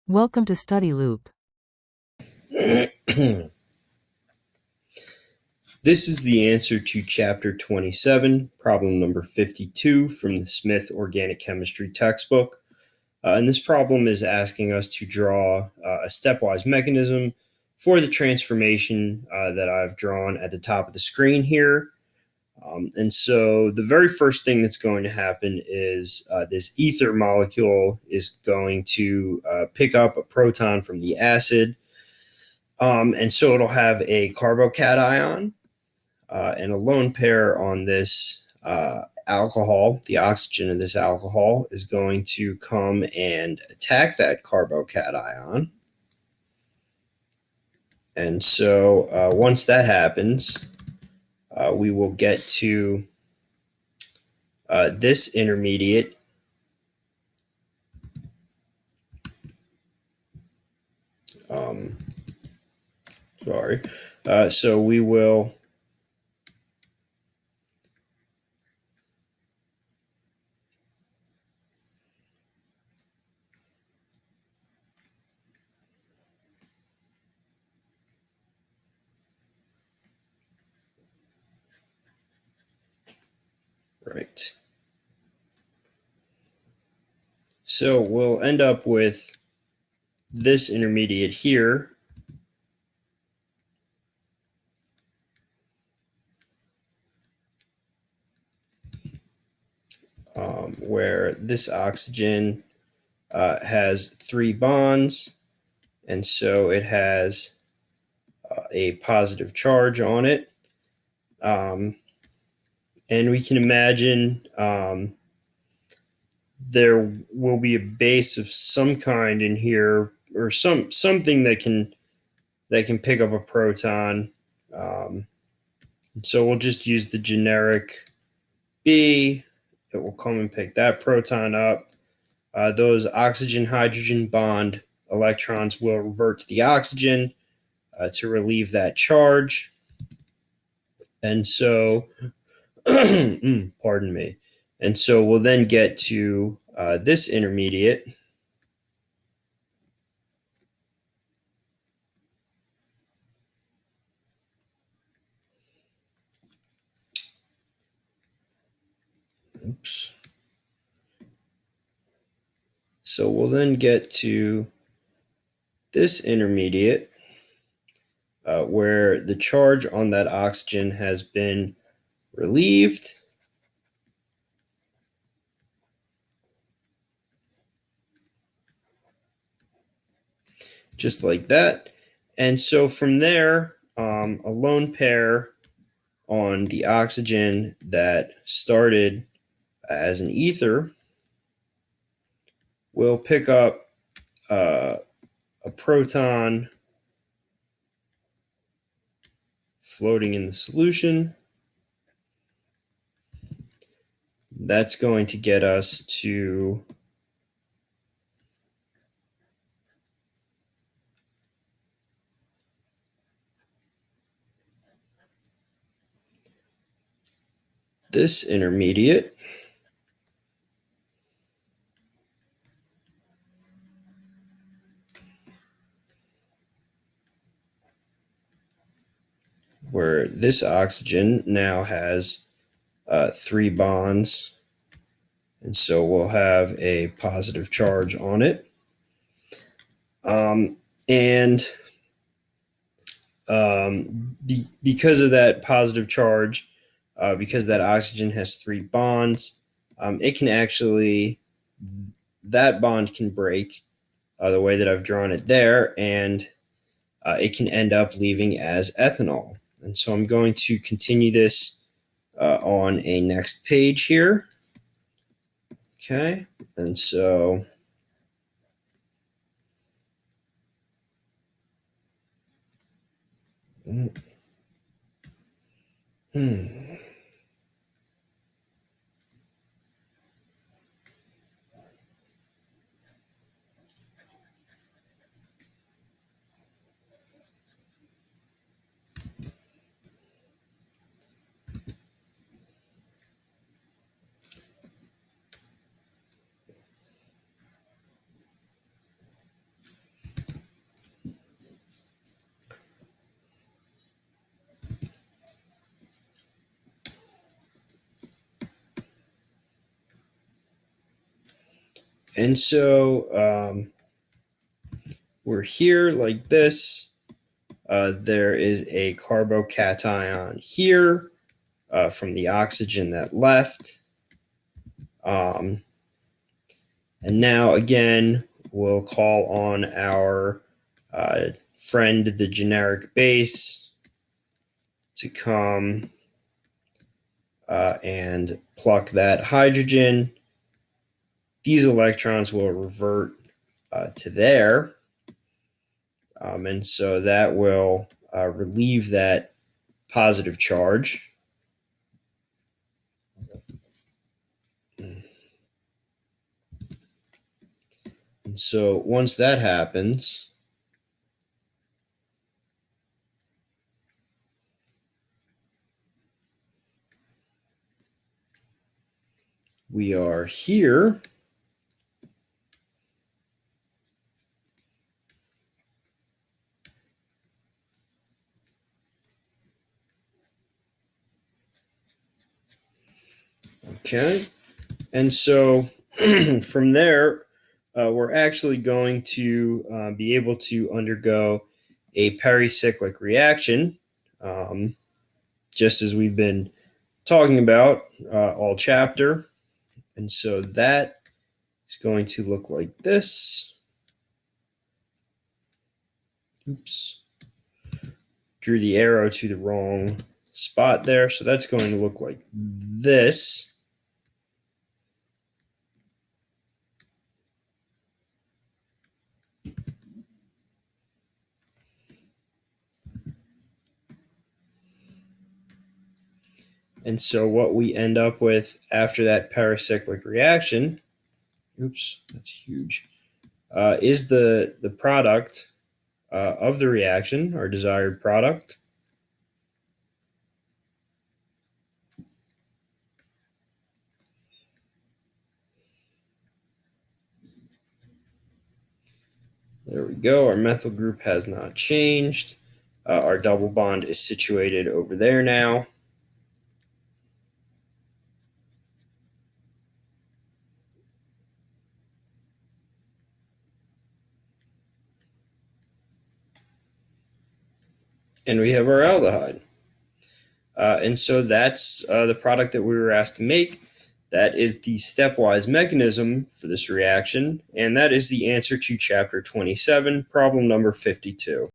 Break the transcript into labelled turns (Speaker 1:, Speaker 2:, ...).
Speaker 1: Welcome to Study Loop.
Speaker 2: This is the answer to Chapter 27, problem number 52 from the Smith Organic Chemistry textbook. And this problem is asking us to draw a stepwise mechanism for the transformation that I've drawn at the top of the screen here. And so the very first thing that's going to happen is this ether molecule is going to pick up a proton from the acid. And so it'll have a carbocation and a lone pair on this alcohol. The oxygen in this alcohol is going to come and attack that carbocation. And so once that happens, we will get to this intermediate. So we will right. So we'll end up with this intermediate here, where this oxygen has 3 bonds, and so it has a positive charge on it. And we can imagine there will be a base of some kind in here, or something that can pick up a proton. So we'll just use the generic B. It will come and pick that proton up. Those oxygen-hydrogen bond electrons will revert to the oxygen to relieve that charge. And so, pardon me. And so we'll then get to this intermediate. Oops. So we'll then get to this intermediate where the charge on that oxygen has been relieved. Just like that. And so from there, a lone pair on the oxygen that started as an ether will pick up a proton floating in the solution. That's going to get us to this intermediate. Where this oxygen now has 3 bonds, and so we'll have a positive charge on it. Because of that positive charge, because that oxygen has 3 bonds, it can actually, that bond can break the way that I've drawn it there, and it can end up leaving as ethanol. And so I'm going to continue this on a next page here. Okay, and so And so we're here like this. There is a carbocation here from the oxygen that left. And now again, we'll call on our friend, the generic base, to come and pluck that hydrogen. These electrons will revert to there. And so that will relieve that positive charge. And so once that happens, we are here. Okay. And so from there, we're actually going to be able to undergo a pericyclic reaction, just as we've been talking about all chapter. And so that is going to look like this. Oops. Drew the arrow to the wrong spot there. So that's going to look like this. And so what we end up with after that pericyclic reaction, oops, that's huge, is the product of the reaction, our desired product. There we go. Our methyl group has not changed. Our double bond is situated over there now. And we have our aldehyde. And so that's the product that we were asked to make. That is the stepwise mechanism for this reaction. And that is the answer to chapter 27, problem number 52.